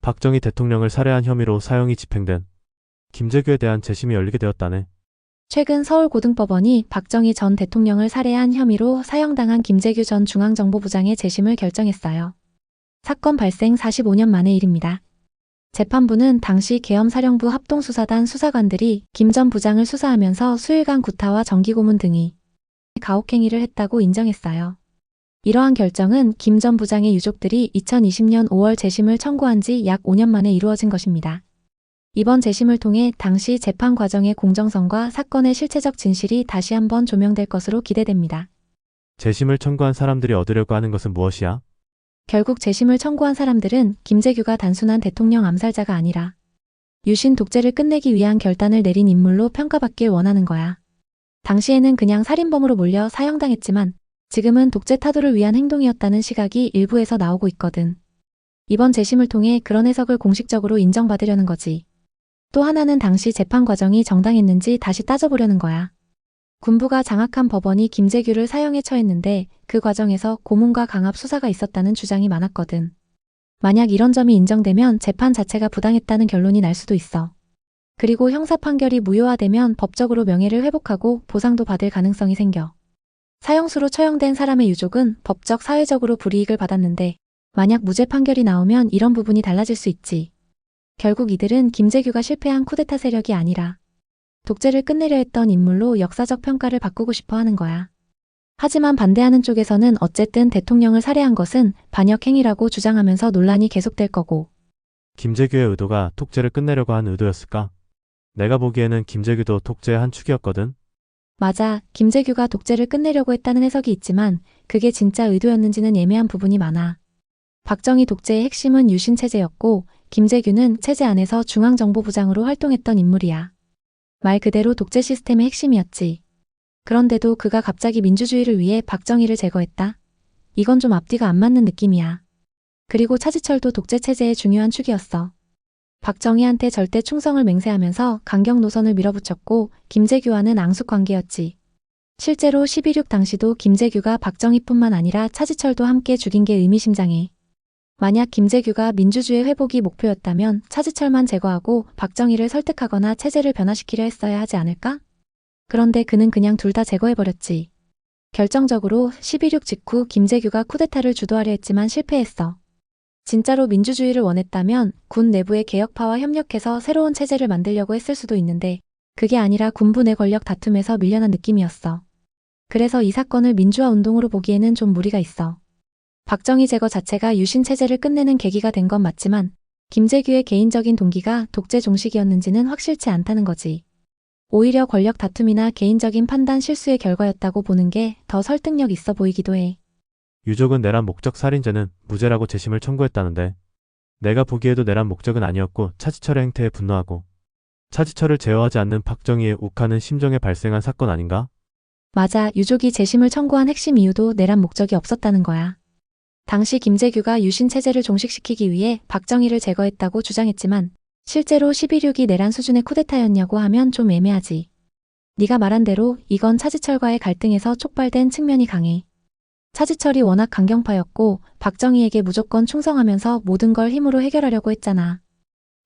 박정희 대통령을 살해한 혐의로 사형이 집행된 김재규에 대한 재심이 열리게 되었다네. 최근 서울고등법원이 박정희 전 대통령을 살해한 혐의로 사형당한 김재규 전 중앙정보부장의 재심을 결정했어요. 사건 발생 45년 만의 일입니다. 재판부는 당시 계엄사령부 합동수사단 수사관들이 김 전 부장을 수사하면서 수일간 구타와 정기고문 등이 가혹행위를 했다고 인정했어요. 이러한 결정은 김 전 부장의 유족들이 2020년 5월 재심을 청구한 지 약 5년 만에 이루어진 것입니다. 이번 재심을 통해 당시 재판 과정의 공정성과 사건의 실체적 진실이 다시 한번 조명될 것으로 기대됩니다. 재심을 청구한 사람들이 얻으려고 하는 것은 무엇이야? 결국 재심을 청구한 사람들은 김재규가 단순한 대통령 암살자가 아니라 유신 독재를 끝내기 위한 결단을 내린 인물로 평가받길 원하는 거야. 당시에는 그냥 살인범으로 몰려 사형당했지만 지금은 독재 타도를 위한 행동이었다는 시각이 일부에서 나오고 있거든. 이번 재심을 통해 그런 해석을 공식적으로 인정받으려는 거지. 또 하나는 당시 재판 과정이 정당했는지 다시 따져보려는 거야. 군부가 장악한 법원이 김재규를 사형에 처했는데 그 과정에서 고문과 강압 수사가 있었다는 주장이 많았거든. 만약 이런 점이 인정되면 재판 자체가 부당했다는 결론이 날 수도 있어. 그리고 형사 판결이 무효화되면 법적으로 명예를 회복하고 보상도 받을 가능성이 생겨. 사형수로 처형된 사람의 유족은 법적, 사회적으로 불이익을 받았는데 만약 무죄 판결이 나오면 이런 부분이 달라질 수 있지. 결국 이들은 김재규가 실패한 쿠데타 세력이 아니라 독재를 끝내려 했던 인물로 역사적 평가를 바꾸고 싶어 하는 거야. 하지만 반대하는 쪽에서는 어쨌든 대통령을 살해한 것은 반역 행위라고 주장하면서 논란이 계속될 거고. 김재규의 의도가 독재를 끝내려고 한 의도였을까? 내가 보기에는 김재규도 독재의 한 축이었거든. 맞아, 김재규가 독재를 끝내려고 했다는 해석이 있지만 그게 진짜 의도였는지는 애매한 부분이 많아. 박정희 독재의 핵심은 유신체제였고 김재규는 체제 안에서 중앙정보부장으로 활동했던 인물이야. 말 그대로 독재 시스템의 핵심이었지. 그런데도 그가 갑자기 민주주의를 위해 박정희를 제거했다? 이건 좀 앞뒤가 안 맞는 느낌이야. 그리고 차지철도 독재 체제의 중요한 축이었어. 박정희한테 절대 충성을 맹세하면서 강경 노선을 밀어붙였고 김재규와는 앙숙 관계였지. 실제로 12.6 당시도 김재규가 박정희뿐만 아니라 차지철도 함께 죽인 게 의미심장해. 만약 김재규가 민주주의 회복이 목표였다면 차지철만 제거하고 박정희를 설득하거나 체제를 변화시키려 했어야 하지 않을까? 그런데 그는 그냥 둘 다 제거해버렸지. 결정적으로 12.6 직후 김재규가 쿠데타를 주도하려 했지만 실패했어. 진짜로 민주주의를 원했다면 군 내부의 개혁파와 협력해서 새로운 체제를 만들려고 했을 수도 있는데 그게 아니라 군부 내 권력 다툼에서 밀려난 느낌이었어. 그래서 이 사건을 민주화 운동으로 보기에는 좀 무리가 있어. 박정희 제거 자체가 유신 체제를 끝내는 계기가 된 건 맞지만 김재규의 개인적인 동기가 독재 종식이었는지는 확실치 않다는 거지. 오히려 권력 다툼이나 개인적인 판단 실수의 결과였다고 보는 게 더 설득력 있어 보이기도 해. 유족은 내란 목적 살인죄는 무죄라고 재심을 청구했다는데 내가 보기에도 내란 목적은 아니었고 차지철의 행태에 분노하고 차지철을 제어하지 않는 박정희의 욱하는 심정에 발생한 사건 아닌가? 맞아, 유족이 재심을 청구한 핵심 이유도 내란 목적이 없었다는 거야. 당시 김재규가 유신 체제를 종식시키기 위해 박정희를 제거했다고 주장했지만 실제로 12.6이 내란 수준의 쿠데타였냐고 하면 좀 애매하지. 네가 말한 대로 이건 차지철과의 갈등에서 촉발된 측면이 강해. 차지철이 워낙 강경파였고 박정희에게 무조건 충성하면서 모든 걸 힘으로 해결하려고 했잖아.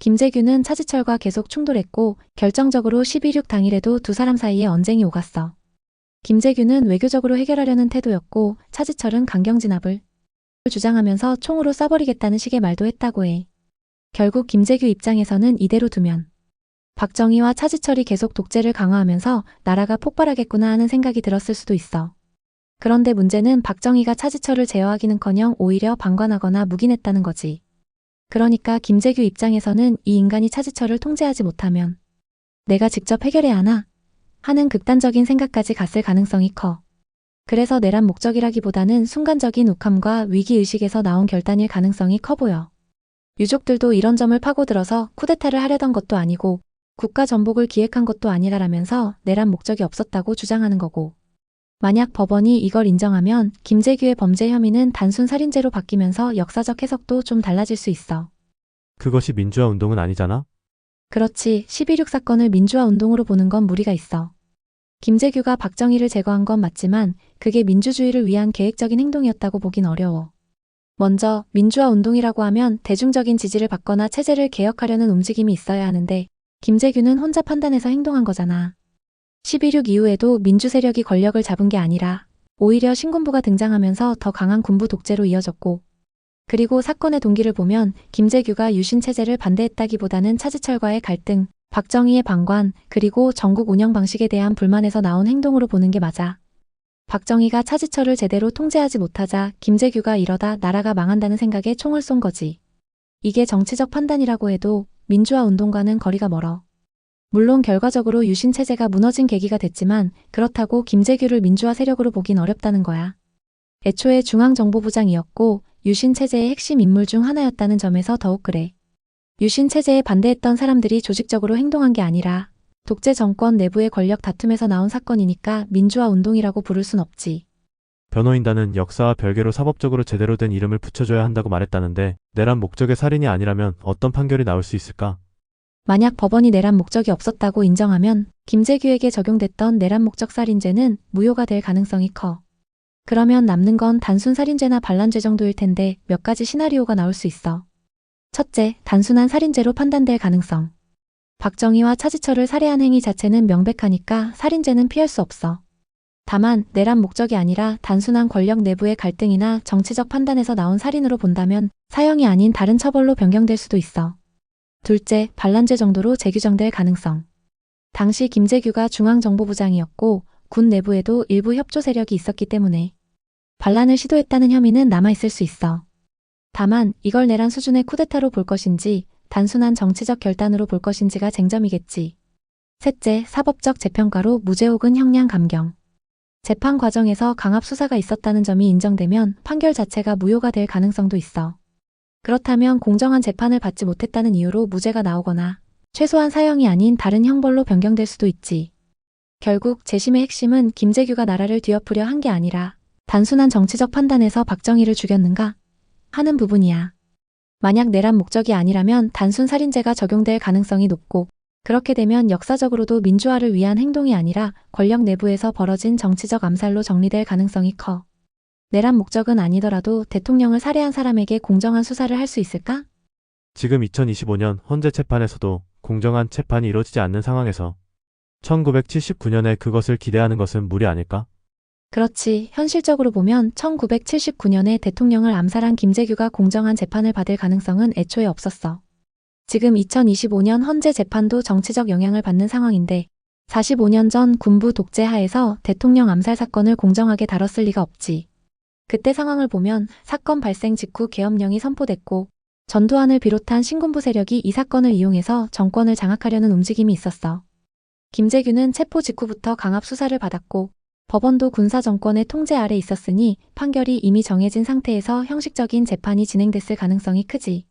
김재규는 차지철과 계속 충돌했고 결정적으로 12.6 당일에도 두 사람 사이에 언쟁이 오갔어. 김재규는 외교적으로 해결하려는 태도였고 차지철은 강경 진압을 주장하면서 총으로 쏴버리겠다는 식의 말도 했다고 해. 결국 김재규 입장에서는 이대로 두면 박정희와 차지철이 계속 독재를 강화하면서 나라가 폭발하겠구나 하는 생각이 들었을 수도 있어. 그런데 문제는 박정희가 차지철을 제어하기는커녕 오히려 방관하거나 묵인했다는 거지. 그러니까 김재규 입장에서는 이 인간이 차지철을 통제하지 못하면 내가 직접 해결해야 하나? 하는 극단적인 생각까지 갔을 가능성이 커. 그래서 내란 목적이라기보다는 순간적인 욱함과 위기의식에서 나온 결단일 가능성이 커 보여. 유족들도 이런 점을 파고들어서 쿠데타를 하려던 것도 아니고 국가 전복을 기획한 것도 아니라라면서 내란 목적이 없었다고 주장하는 거고. 만약 법원이 이걸 인정하면 김재규의 범죄 혐의는 단순 살인죄로 바뀌면서 역사적 해석도 좀 달라질 수 있어. 그것이 민주화 운동은 아니잖아? 그렇지, 12.6 사건을 민주화 운동으로 보는 건 무리가 있어. 김재규가 박정희를 제거한 건 맞지만 그게 민주주의를 위한 계획적인 행동이었다고 보긴 어려워. 먼저 민주화 운동이라고 하면 대중적인 지지를 받거나 체제를 개혁하려는 움직임이 있어야 하는데 김재규는 혼자 판단해서 행동한 거잖아. 12.6 이후에도 민주 세력이 권력을 잡은 게 아니라 오히려 신군부가 등장하면서 더 강한 군부 독재로 이어졌고, 그리고 사건의 동기를 보면 김재규가 유신 체제를 반대했다기보다는 차지철과의 갈등, 박정희의 방관, 그리고 전국 운영 방식에 대한 불만에서 나온 행동으로 보는 게 맞아. 박정희가 차지철을 제대로 통제하지 못하자 김재규가 이러다 나라가 망한다는 생각에 총을 쏜 거지. 이게 정치적 판단이라고 해도 민주화 운동과는 거리가 멀어. 물론 결과적으로 유신 체제가 무너진 계기가 됐지만 그렇다고 김재규를 민주화 세력으로 보긴 어렵다는 거야. 애초에 중앙정보부장이었고 유신 체제의 핵심 인물 중 하나였다는 점에서 더욱 그래. 유신 체제에 반대했던 사람들이 조직적으로 행동한 게 아니라 독재 정권 내부의 권력 다툼에서 나온 사건이니까 민주화 운동이라고 부를 순 없지. 변호인단은 역사와 별개로 사법적으로 제대로 된 이름을 붙여줘야 한다고 말했다는데 내란 목적의 살인이 아니라면 어떤 판결이 나올 수 있을까? 만약 법원이 내란 목적이 없었다고 인정하면 김재규에게 적용됐던 내란 목적 살인죄는 무효가 될 가능성이 커. 그러면 남는 건 단순 살인죄나 반란죄 정도일 텐데 몇 가지 시나리오가 나올 수 있어. 첫째, 단순한 살인죄로 판단될 가능성. 박정희와 차지철을 살해한 행위 자체는 명백하니까 살인죄는 피할 수 없어. 다만 내란 목적이 아니라 단순한 권력 내부의 갈등이나 정치적 판단에서 나온 살인으로 본다면 사형이 아닌 다른 처벌로 변경될 수도 있어. 둘째, 반란죄 정도로 재규정될 가능성. 당시 김재규가 중앙정보부장이었고 군 내부에도 일부 협조 세력이 있었기 때문에 반란을 시도했다는 혐의는 남아있을 수 있어. 다만 이걸 내란 수준의 쿠데타로 볼 것인지 단순한 정치적 결단으로 볼 것인지가 쟁점이겠지. 셋째, 사법적 재평가로 무죄 혹은 형량 감경. 재판 과정에서 강압 수사가 있었다는 점이 인정되면 판결 자체가 무효가 될 가능성도 있어. 그렇다면 공정한 재판을 받지 못했다는 이유로 무죄가 나오거나 최소한 사형이 아닌 다른 형벌로 변경될 수도 있지. 결국 재심의 핵심은 김재규가 나라를 뒤엎으려 한 게 아니라 단순한 정치적 판단에서 박정희를 죽였는가 하는 부분이야. 만약 내란 목적이 아니라면 단순 살인죄가 적용될 가능성이 높고, 그렇게 되면 역사적으로도 민주화를 위한 행동이 아니라 권력 내부에서 벌어진 정치적 암살로 정리될 가능성이 커. 내란 목적은 아니더라도 대통령을 살해한 사람에게 공정한 수사를 할 수 있을까? 지금 2025년 헌재 재판에서도 공정한 재판이 이루어지지 않는 상황에서 1979년에 그것을 기대하는 것은 무리 아닐까? 그렇지. 현실적으로 보면 1979년에 대통령을 암살한 김재규가 공정한 재판을 받을 가능성은 애초에 없었어. 지금 2025년 헌재 재판도 정치적 영향을 받는 상황인데 45년 전 군부 독재 하에서 대통령 암살 사건을 공정하게 다뤘을 리가 없지. 그때 상황을 보면 사건 발생 직후 계엄령이 선포됐고 전두환을 비롯한 신군부 세력이 이 사건을 이용해서 정권을 장악하려는 움직임이 있었어. 김재규는 체포 직후부터 강압 수사를 받았고 법원도 군사 정권의 통제 아래 있었으니 판결이 이미 정해진 상태에서 형식적인 재판이 진행됐을 가능성이 크지.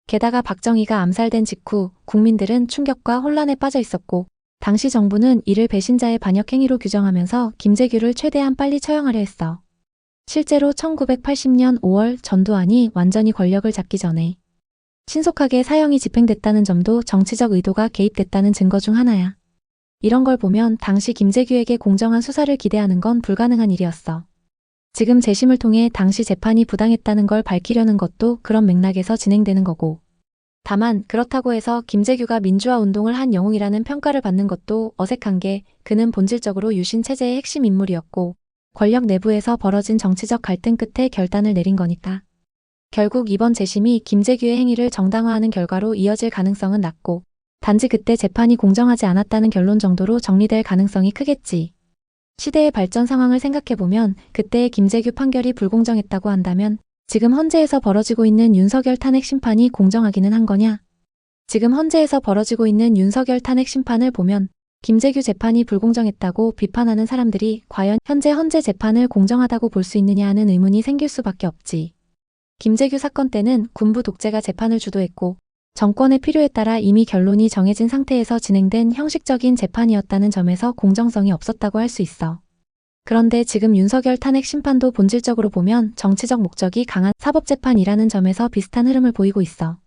게다가 박정희가 암살된 직후 국민들은 충격과 혼란에 빠져 있었고 당시 정부는 이를 배신자의 반역 행위로 규정하면서 김재규를 최대한 빨리 처형하려 했어. 실제로 1980년 5월 전두환이 완전히 권력을 잡기 전에 신속하게 사형이 집행됐다는 점도 정치적 의도가 개입됐다는 증거 중 하나야. 이런 걸 보면 당시 김재규에게 공정한 수사를 기대하는 건 불가능한 일이었어. 지금 재심을 통해 당시 재판이 부당했다는 걸 밝히려는 것도 그런 맥락에서 진행되는 거고. 다만 그렇다고 해서 김재규가 민주화 운동을 한 영웅이라는 평가를 받는 것도 어색한 게 그는 본질적으로 유신 체제의 핵심 인물이었고 권력 내부에서 벌어진 정치적 갈등 끝에 결단을 내린 거니까. 결국 이번 재심이 김재규의 행위를 정당화하는 결과로 이어질 가능성은 낮고 단지 그때 재판이 공정하지 않았다는 결론 정도로 정리될 가능성이 크겠지. 시대의 발전 상황을 생각해보면 그때의 김재규 판결이 불공정했다고 한다면 지금 헌재에서 벌어지고 있는 윤석열 탄핵 심판이 공정하기는 한 거냐? 지금 헌재에서 벌어지고 있는 윤석열 탄핵 심판을 보면 김재규 재판이 불공정했다고 비판하는 사람들이 과연 현재 헌재 재판을 공정하다고 볼 수 있느냐 하는 의문이 생길 수밖에 없지. 김재규 사건 때는 군부 독재가 재판을 주도했고 정권의 필요에 따라 이미 결론이 정해진 상태에서 진행된 형식적인 재판이었다는 점에서 공정성이 없었다고 할 수 있어. 그런데 지금 윤석열 탄핵 심판도 본질적으로 보면 정치적 목적이 강한 사법재판이라는 점에서 비슷한 흐름을 보이고 있어.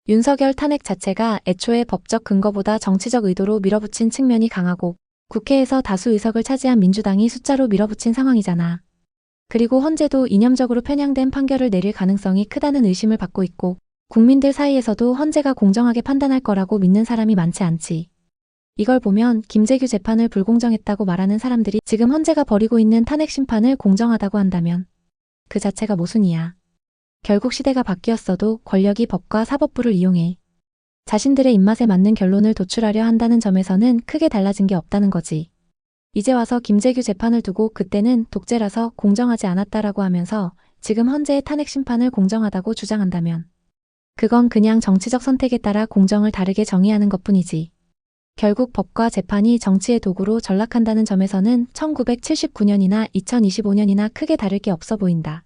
윤석열 탄핵 자체가 애초에 법적 근거보다 정치적 의도로 밀어붙인 측면이 강하고 국회에서 다수 의석을 차지한 민주당이 숫자로 밀어붙인 상황이잖아. 그리고 헌재도 이념적으로 편향된 판결을 내릴 가능성이 크다는 의심을 받고 있고 국민들 사이에서도 헌재가 공정하게 판단할 거라고 믿는 사람이 많지 않지. 이걸 보면 김재규 재판을 불공정했다고 말하는 사람들이 지금 헌재가 벌이고 있는 탄핵 심판을 공정하다고 한다면 그 자체가 모순이야. 결국 시대가 바뀌었어도 권력이 법과 사법부를 이용해 자신들의 입맛에 맞는 결론을 도출하려 한다는 점에서는 크게 달라진 게 없다는 거지. 이제 와서 김재규 재판을 두고 그때는 독재라서 공정하지 않았다라고 하면서 지금 헌재의 탄핵 심판을 공정하다고 주장한다면 그건 그냥 정치적 선택에 따라 공정을 다르게 정의하는 것뿐이지. 결국 법과 재판이 정치의 도구로 전락한다는 점에서는 1979년이나 2025년이나 크게 다를 게 없어 보인다.